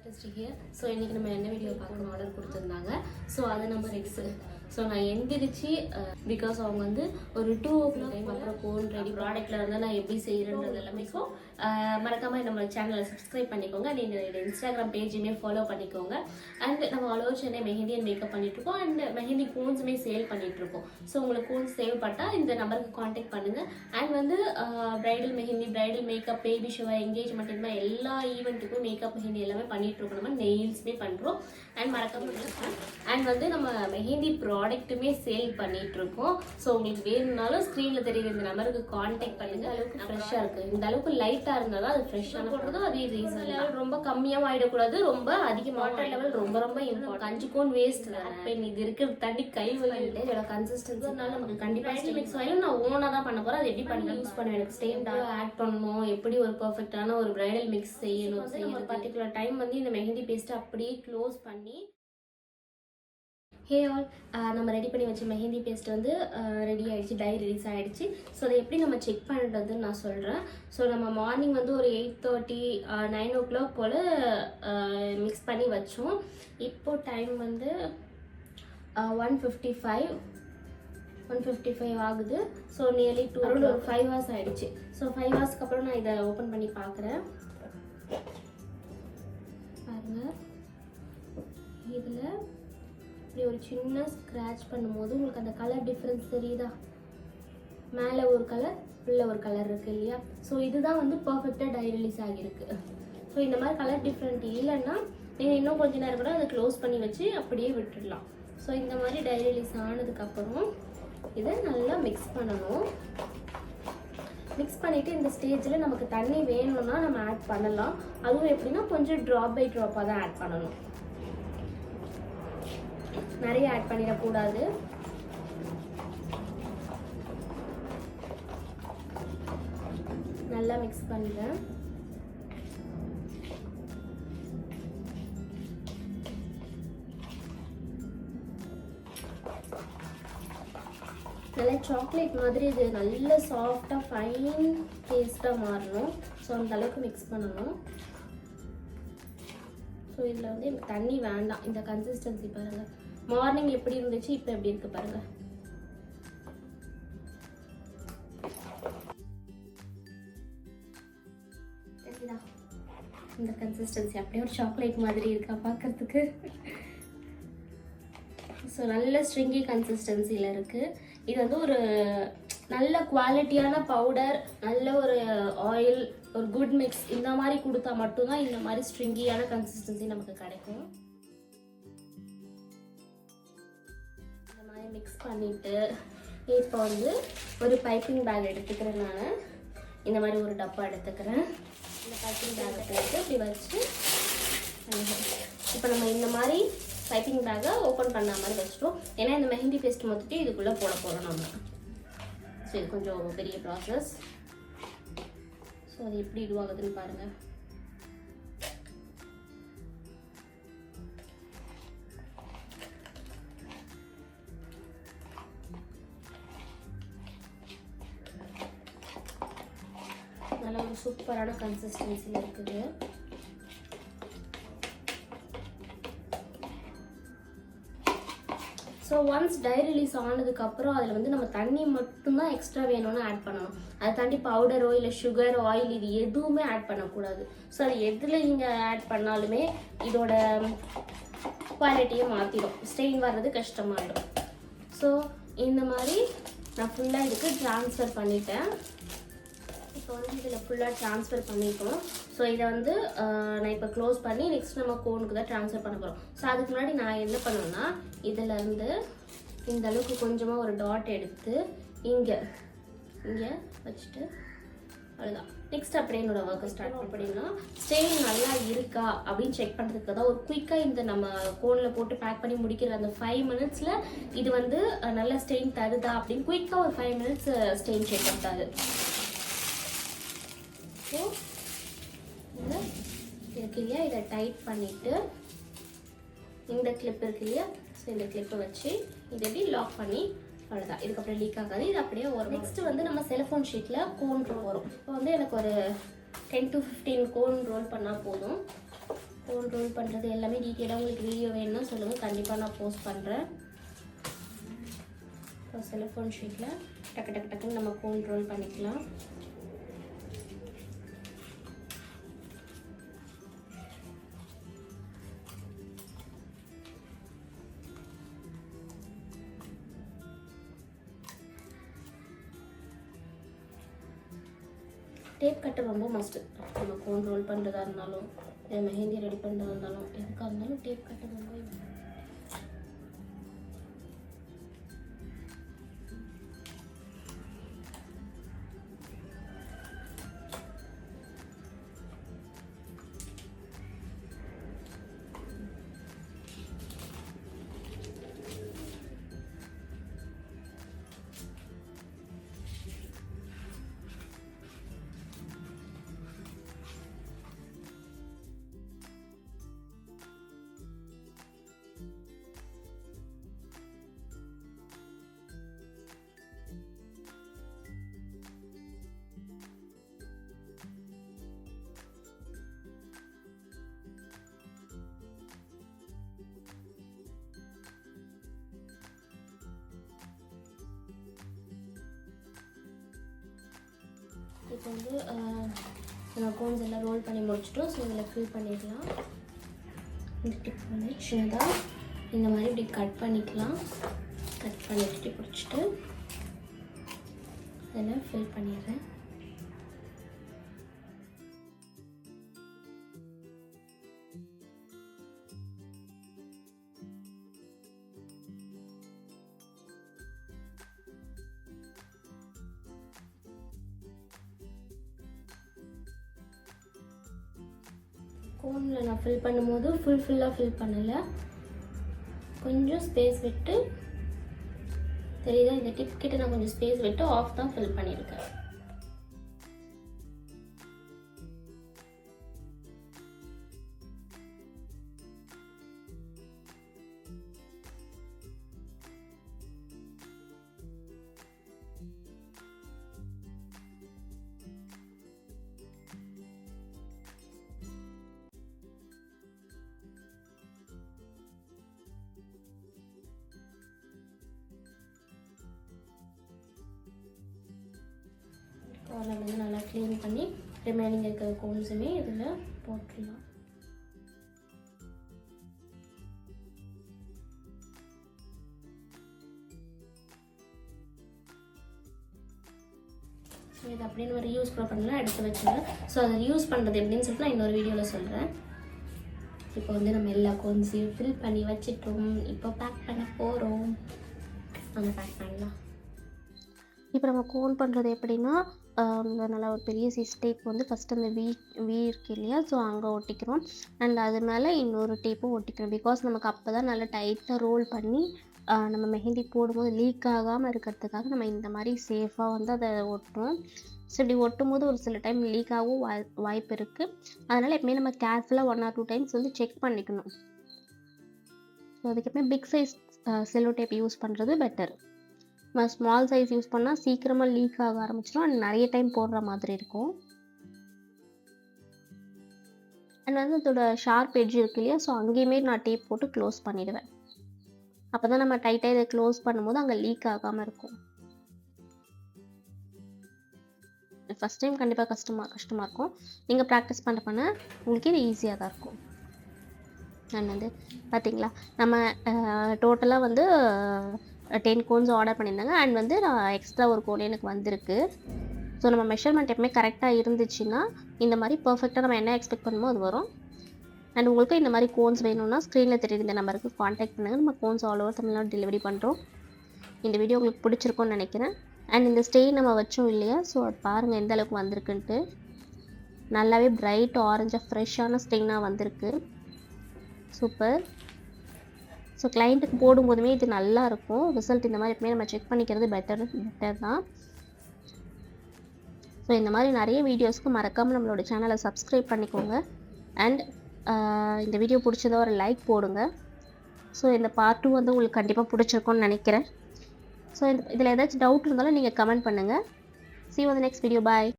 Artist here. So இன்றைக்கி நம்ம என்ன வீடியோ பார்க்கணும் ஆர்டர் கொடுத்துருந்தாங்க. ஸோ அது நம்பர் எக்ஸு. ஸோ நான் எந்திரிச்சு பிகாஸ் அவங்க வந்து ஒரு 2 o'clock அப்புறம் கோன் ரெடி ப்ராடக்ட்டில் இருந்தால் நான் எப்படி செய்கிறேன்றது எல்லாமே. ஸோ மறக்காமல் நம்ம சேனலை சப்ஸ்கிரைப் பண்ணிக்கோங்க. நீங்கள் இன்ஸ்டாகிராம் பேஜுமே ஃபாலோ பண்ணிக்கோங்க. அண்ட் நம்ம all over Chennai mehndi and makeup பண்ணிகிட்ருக்கோம். அண்ட் மெஹந்தி கோன்ஸுமே சேல் பண்ணிகிட்ருக்கோம். ஸோ உங்களுக்கு கோன்ஸ் தேவைப்பட்டால் இந்த நம்பருக்கு காண்டாக்ட் பண்ணுங்கள். அண்ட் வந்து bridal mehndi, bridal makeup, baby shower, engagement, இந்த மாதிரி எல்லா ஈவெண்ட்டுக்கும் மேக்கப் மெஹந்தி எல்லாமே பண்ணிகிட்ருக்கோம். நம்ம நெயில்ஸுமே பண்ணுறோம். அண்ட் மறக்காமல் அண்ட் வந்து நம்ம மெஹந்தி ப்ராடக்ட்டுமே சேல் பண்ணிகிட்ருக்கோம். ஸோ உங்களுக்கு வேணும்னாலும் ஸ்க்ரீனில் தெரியுற இந்த நம்பருக்கு காண்டாக்ட் பண்ணுங்கள். அளவுக்கு ஃப்ரெஷ்ஷாக இருக்குது. இந்த அளவுக்கு லைட்டாக இருந்தால் தான் அது ஃப்ரெஷ்ஷான போடுறதும் அதே ரீசன் லெவல் ரொம்ப கம்மியாக ஆகிடக்கூடாது, ரொம்ப அதிகமாக வாட்டர் லெவல் ரொம்ப ரொம்ப இம்பார்ட்டன்ட். 5 கோன் வேஸ்ட் பெண் இது இருக்கிற தண்ணி கை வலிட்டு இதோட கன்சிஸ்டன்சினால நமக்கு கண்டிப்பாக மிக்ஸ் ஆயிடும். நான் ஓனாக தான் பண்ண போகிறேன். அது எப்படி பண்ணி யூஸ் பண்ணுவேன், எனக்கு ஸ்டேட்டாக ஆட் பண்ணணும், எப்படி ஒரு பர்ஃபெக்டான ஒரு ப்ரைடல் மிக்ஸ் செய்யணும். ஒரு பர்டிகுலர் டைம் வந்து இந்த மெஹந்தி பேஸ்ட்டை அப்படியே க்ளோஸ் பண்ணி ஹே ஆல் நம்ம ரெடி பண்ணி வச்ச மெஹந்தி பேஸ்ட் வந்து ரெடி ஆகிடுச்சு, டை ரிலீஸ் ஆகிடுச்சு. ஸோ அதை எப்படி நம்ம செக் பண்ணுறதுன்னு நான் சொல்கிறேன். ஸோ நம்ம மார்னிங் வந்து ஒரு 8:30 9 o'clock போல் மிக்ஸ் பண்ணி வச்சோம். இப்போது டைம் வந்து 1:55 ஆகுது. ஸோ நியர்லி 2 ஒரு 5 hours ஆகிடுச்சு. ஸோ 5 hoursக்கு அப்புறம் நான் இதை ஓப்பன் பண்ணி பார்க்குறேன். பாருங்கள், இதில் இப்படி ஒரு சின்ன ஸ்க்ராட்ச் பண்ணும்போது உங்களுக்கு அந்த கலர் டிஃப்ரென்ஸ் தெரியுதா? மேலே ஒரு கலர், உள்ளே ஒரு கலர் இருக்குது இல்லையா? ஸோ இதுதான் வந்து பர்ஃபெக்டாக டை ரிலீஸ் ஆகியிருக்கு. ஸோ இந்த மாதிரி கலர் டிஃப்ரெண்ட் இல்லைன்னா நீங்கள் இன்னும் கொஞ்ச நேரம் கூட அதை க்ளோஸ் பண்ணி வச்சு அப்படியே விட்டுடலாம். ஸோ இந்த மாதிரி டை ரிலீஸ் ஆனதுக்கப்புறம் இதை நல்லா மிக்ஸ் பண்ணணும். மிக்ஸ் பண்ணிவிட்டு இந்த ஸ்டேஜில் நமக்கு தண்ணி வேணும்னா நம்ம ஆட் பண்ணலாம். அதுவும் எப்படின்னா கொஞ்சம் ட்ராப் பை ட்ராப்பாக தான் ஆட் பண்ணணும், நிறைய ஆட் பண்ணிடக்கூடாது. நல்லா மிக்ஸ் பண்ணுறேன். நல்லா சாக்லேட் மாதிரி இது நல்ல சாஃப்டாக ஃபைன் டேஸ்ட்டாக மாறணும். ஸோ அந்த அளவுக்கு மிக்ஸ் பண்ணணும். ஸோ இதில் வந்து எனக்கு தண்ணி வேண்டாம். இந்த கன்சிஸ்டன்சி பாருங்கள், மார்னிங் எப்படி இருந்துச்சு, இப்போ எப்படி இருக்குது பாருங்கள். சரிதா? இந்த கன்சிஸ்டன்சி அப்படியே ஒரு சாக்லேட் மாதிரி இருக்கா பார்க்கறதுக்கு. ஸோ நல்ல ஸ்ட்ரிங்கி கன்சிஸ்டன்சியில் இருக்குது. இது வந்து ஒரு நல்ல குவாலிட்டியான பவுடர், நல்ல ஒரு ஆயில், ஒரு குட் மிக்ஸ் இந்த மாதிரி கொடுத்தா மட்டும்தான் இந்த மாதிரி ஸ்ட்ரிங்கியான கன்சிஸ்டன்சி நமக்கு கிடைக்கும். இந்த மாதிரி மிக்ஸ் பண்ணிவிட்டு இப்போ வந்து ஒரு பைப்பிங் பேக் எடுத்துக்கிறேன். நான் இந்த மாதிரி ஒரு டப்பா எடுத்துக்கிறேன். இந்த பைப்பிங் பேக்கை போட்டு இப்படி வச்சு இப்போ நம்ம இந்த மாதிரி பைப்பிங் பேக்கை ஓப்பன் பண்ண மாதிரி வச்சிட்டோம். ஏன்னா இந்த மெஹந்தி பேஸ்ட் மொத்தத்தையும் இதுக்குள்ளே போட போகிறோம் நம்ம. ஸோ இது கொஞ்சம் பெரிய ப்ராசஸ். ஸோ அது எப்படி இதுவாகுதுன்னு பாருங்கள். நல்ல ஒரு சூப்பரான கன்சிஸ்டன்சியில் இருக்குது. ஸோ ஒன்ஸ் டை ரிலீஸ் ஆனதுக்கப்புறம் அதில் வந்து நம்ம தண்ணி மட்டும்தான் எக்ஸ்ட்ரா வேணும்னு ஆட் பண்ணணும். அதை தாண்டி பவுடரோ இல்லை சுகர், ஆயில் இது எதுவுமே ஆட் பண்ணக்கூடாது. ஸோ அது எதில் நீங்கள் ஆட் பண்ணாலுமே இதோட குவாலிட்டியை மாற்றிடும், ஸ்டெயின் வர்றது கஷ்டமாயிடும். ஸோ இந்த மாதிரி நான் ஃபுல்லாக இதுக்கு ட்ரான்ஸ்ஃபர் பண்ணிட்டேன். இப்போ வந்து இதில் ஃபுல்லாக ட்ரான்ஸ்ஃபர் பண்ணிட்டோம். ஸோ இதை வந்து நான் இப்போ க்ளோஸ் பண்ணி நெக்ஸ்ட் நம்ம கோனுக்கு தான் ட்ரான்ஸ்ஃபர் பண்ண போகிறோம். ஸோ அதுக்கு முன்னாடி நான் என்ன பண்ணுவேன்னா இதிலேருந்து இந்த அளவுக்கு கொஞ்சமாக ஒரு டாட் எடுத்து இங்கே வச்சுட்டு அவ்வளோதான். நெக்ஸ்ட் அப்படியே என்னோடய ஒர்க்கை ஸ்டார்ட் அப்படின்னா ஸ்டெயின் நல்லா இருக்கா அப்படின்னு செக் பண்ணுறதுக்கு தான் ஒரு குயிக்காக இந்த நம்ம கோனில் போட்டு பேக் பண்ணி முடிக்கிற அந்த 5 minutesல இது வந்து நல்லா ஸ்டெயின் தருதா அப்படின்னு குயிக்காக ஒரு 5 minutes ஸ்டெயின் செக் பண்ணுறாரு. ஸோ இந்த இருக்கு இல்லையா, இதை டைட் பண்ணிவிட்டு இந்த கிளிப் இருக்கு இல்லையா, ஸோ இந்த கிளிப்பை வச்சு இதை எப்படி லாக் பண்ணி அவ்வளோதான். இதுக்கப்புறம் லீக் ஆகாது, இது அப்படியே வரும். நெக்ஸ்ட்டு வந்து நம்ம செலஃபோன் ஷீட்டில் கோன் வரும். இப்போ வந்து எனக்கு ஒரு 10 to 15 கோன் ரோல் பண்ணால் போதும். கோன் ரோல் பண்ணுறது எல்லாமே டீட்டெயிலாக உங்களுக்கு வீடியோ வேணும்னா சொல்லுங்கள், கண்டிப்பாக நான் போஸ்ட் பண்ணுறேன். இப்போ செலஃபோன் ஷீட்டில் டக்கு டக்கு டக்குன்னு நம்ம கோன் ரோல் பண்ணிக்கலாம். டேப் கட்டர் ரொம்ப மஸ்ட்டு. நம்ம கோன் ரோல் பண்ணுறதா இருந்தாலும் மெஹந்தி ரெடி பண்ணுறதா இருந்தாலும் எதுக்காக இருந்தாலும் டேப் கட்டர் ரொம்ப இப்போ வந்து நம்ம கோன்ஸ் எல்லாம் ரோல் பண்ணி முடிச்சிட்டோம். ஸோ இதில் ஃபில் பண்ணிடலாம். இந்த டிப் வந்து சின்னதாக இந்த மாதிரி இப்படி கட் பண்ணிக்கலாம். கட் பண்ணிட்டு பிடிச்சிட்டு அதில் ஃபில் பண்ணிடுறேன். கோனில் நான் ஃபில் பண்ணும்போது ஃபுல்லாக ஃபில் பண்ணலை, கொஞ்சம் ஸ்பேஸ் விட்டு, தெரியுதா, இந்த டிப் கிட்ட நான் கொஞ்சம் ஸ்பேஸ் விட்டு ஆஃப் தான் ஃபில் பண்ணியிருக்கேன். கார்னர் வந்து நல்லா க்ளீன் பண்ணி ரிமைனிங் இருக்கிற கோன்ஸுமே இதில் போட்டுடலாம். ஸோ இது அப்படியே நம்ம ரீயூஸ் கூட பண்ணலாம், எடுத்து வச்சுருவேன். ஸோ அதை யூஸ் பண்ணுறது எப்படின்னு சொல்லிட்டு நான் இன்னொரு வீடியோவில் சொல்கிறேன். இப்போ வந்து நம்ம எல்லா கோன்ஸையும் ஃபில் பண்ணி வச்சுட்டோம். இப்போ பேக் பண்ண போகிறோம். அந்த பேக் பண்ணலாம். இப்போ நம்ம கோன் பண்ணுறது எப்படின்னா, நல்லா ஒரு பெரிய சைஸ் டேப் வந்து ஃபஸ்ட்டு அந்த வீ இருக்கு இல்லையா, ஸோ அங்கே ஒட்டிக்கிறோம். அண்ட் அது மேலே இன்னொரு டேப்பும் ஒட்டிக்கிறோம். பிகாஸ் நமக்கு அப்போ தான் நல்லா டைட்டாக ரோல் பண்ணி நம்ம மெஹந்தி போடும்போது லீக் ஆகாமல் இருக்கிறதுக்காக நம்ம இந்த மாதிரி சேஃபாக வந்து அதை ஒட்டுறோம். ஸோ இப்படி ஒட்டும் போது ஒரு சில டைம் லீக் ஆகவும் வாய்ப்பு இருக்குது. அதனால் எப்பவுமே நம்ம கேர்ஃபுல்லாக 1 or 2 டைம்ஸ் வந்து செக் பண்ணிக்கணும். ஸோ அதுக்கப்புறமே big size cello tape use பண்ணுறது பெட்டர். நம்ம ஸ்மால் சைஸ் யூஸ் பண்ணால் சீக்கிரமாக லீக் ஆக ஆரம்பிச்சிடும் அண்ட் நிறைய டைம் போடுற மாதிரி இருக்கும். அண்ட் வந்து இதோட ஷார்ப் எட்ஜ் இருக்கு இல்லையா, ஸோ அங்கேயுமே நான் டேப் போட்டு க்ளோஸ் பண்ணிடுவேன். அப்போ தான் நம்ம டைட்டாக இதை க்ளோஸ் பண்ணும்போது அங்கே லீக் ஆகாமல் இருக்கும். ஃபஸ்ட் டைம் கண்டிப்பாக கஷ்டமாக இருக்கும். நீங்கள் ப்ராக்டிஸ் பண்ண உங்களுக்கு இது ஈஸியாக தான் இருக்கும். அண்ட் வந்து பார்த்தீங்களா, நம்ம டோட்டலாக வந்து 10 கோன்ஸ் ஆர்டர் பண்ணியிருந்தாங்க. அண்ட் வந்து நான் எக்ஸ்ட்ரா ஒரு கோன் எனக்கு வந்திருக்கு. ஸோ நம்ம மெஷர்மெண்ட் எப்பவுமே கரெக்டாக இருந்துச்சுன்னா இந்த மாதிரி பர்ஃபெக்டாக நம்ம என்ன எக்ஸ்பெக்ட் பண்ணுமோ அது வரும். அண்ட் உங்களுக்கு இந்த மாதிரி கோன்ஸ் வேணும்னா ஸ்க்ரீனில் தெரியுது இந்த நம்பருக்கு காண்டாக்ட் பண்ணுங்கள். நம்ம cones all over Tamil Nadu delivery பண்ணுறோம். இந்த வீடியோ உங்களுக்கு பிடிச்சிருக்கும்னு நினைக்கிறேன். அண்ட் இந்த ஸ்டெயின் நம்ம வச்சோம் இல்லையா, ஸோ அது பாருங்கள் எந்த அளவுக்கு வந்திருக்குன்ட்டு. நல்லாவே பிரைட் ஆரஞ்சாக ஃப்ரெஷ்ஷான ஸ்டெயினாக வந்திருக்கு. சூப்பர். ஸோ கிளைண்ட்டுக்கு போடும்போதுமே இது நல்லா இருக்கும். ரிசல்ட் இந்த மாதிரி எப்பவுமே நம்ம செக் பண்ணிக்கிறது பெட்டர் தான். ஸோ இந்த மாதிரி நிறைய வீடியோஸ்க்கு மறக்காமல் நம்மளோட சேனலை சப்ஸ்கிரைப் பண்ணிக்கோங்க. அண்ட் இந்த வீடியோ பிடிச்சதா ஒரு லைக் போடுங்க. ஸோ இந்த பார்ட் 2 வந்து உங்களுக்கு கண்டிப்பாக பிடிச்சிருக்கும்னு நினைக்கிறேன். ஸோ இதில் ஏதாச்சும் டவுட் இருந்தாலும் நீங்கள் கமெண்ட் பண்ணுங்கள். See you on the next video. Bye.